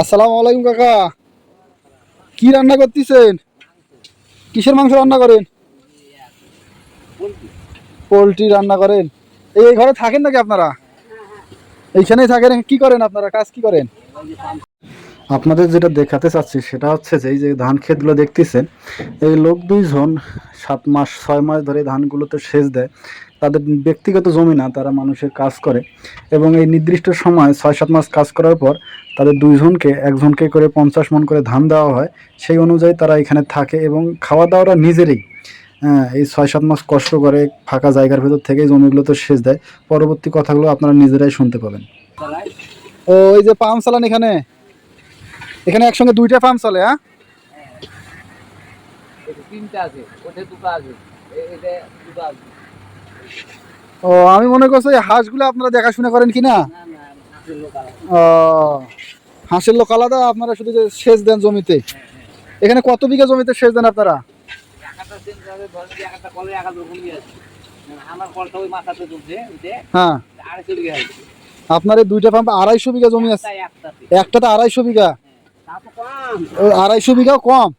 আসসালামু আলাইকুম কাকা। কি রান্না করতেছেন? কিসের মাংস রান্না করেন? পোলট্রি রান্না করেন। এই ঘরে থাকেন নাকি আপনারা? এইখানেই থাকেন। কি করেন আপনারা, কাজ কি করেন? আপনাদের যেটা দেখাতে চাচ্ছি সেটা হচ্ছে যে এই যে ধান ক্ষেতগুলো দেখতেছেন, এই লোক দুইজন 7 মাস 6 মাস ধরে ধানগুলোতে সেচ দেয়। তাদের ব্যক্তিগত জমি না, তারা মানুষের কাজ করে এবং এই নির্দিষ্ট সময় 6-7 মাস কাজ করার পর তাদের দুইজনকে একজনকে করে 50 মণ করে ধান দেওয়া হয়। সেই অনুযায়ী তারা এখানে থাকে এবং খাওয়া দাওয়াটা নিজেরই। হ্যাঁ, এই 6-7 মাস কষ্ট করে ফাঁকা জায়গার ভেতর থেকে জমিগুলোতে সেচ দেয়। পরবর্তী কথাগুলো আপনারা নিজেরাই শুনতে পাবেন। ও, এই যে পাম্প চালান এখানে, এখানে একসঙ্গে দুইটা পাম্প চলে? হ্যাঁ, ও আমি মনে করছি এই হাঁসগুলো আপনারা দেখাশোনা করেন কিনা। ও, হাঁসের লোক আলাদা, আপনারা শুধু যে সেচ দেন জমিতে। এখানে কত বিঘা জমিতে সেচ দেন আপনারা? হ্যাঁ, আপনার এই দুইটা পাম্প 250 বিঘা জমি আছে? একটাতে 250 বিঘা? 250 বিঘাও কম।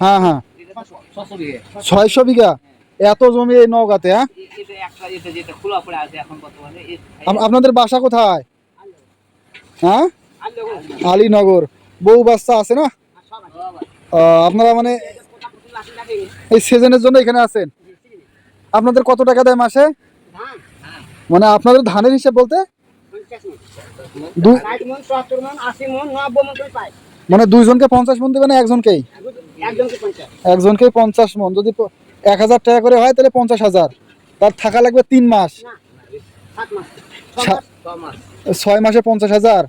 হ্যাঁ হ্যাঁ, 600 বিঘা। এত জমি এই নওগাঁতে? হ্যাঁ, আপনাদের বাসা কোথায়? হ্যাঁ, আলীনগর। বউ বাচ্চা আছে না? আপনারা মানে এই সিজনের জন্য এখানে আছেন। আপনাদের কত টাকা দেয় মাসে? মানে আপনাদের ধানের হিসাব বলতে মানে দুইজনকে 50 মণ দেবে না একজনকেই? একজনকেই 50 মণ। যদি 1000 টাকা করে হয় তাহলে 50,000। তার থাকা লাগবে 3 মাস। 6 মাসে 50,000,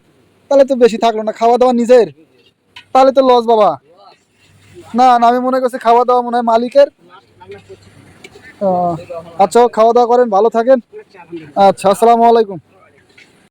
তাহলে তো বেশি থাকলো না। খাওয়া দাওয়া নিজের, তাহলে তো লস বাবা। না না, আমি মনে করছি খাওয়া দাওয়া মনে হয় মালিকের। আচ্ছা, খাওয়া দাওয়া করেন, ভালো থাকেন। আচ্ছা, আসসালামু আলাইকুম।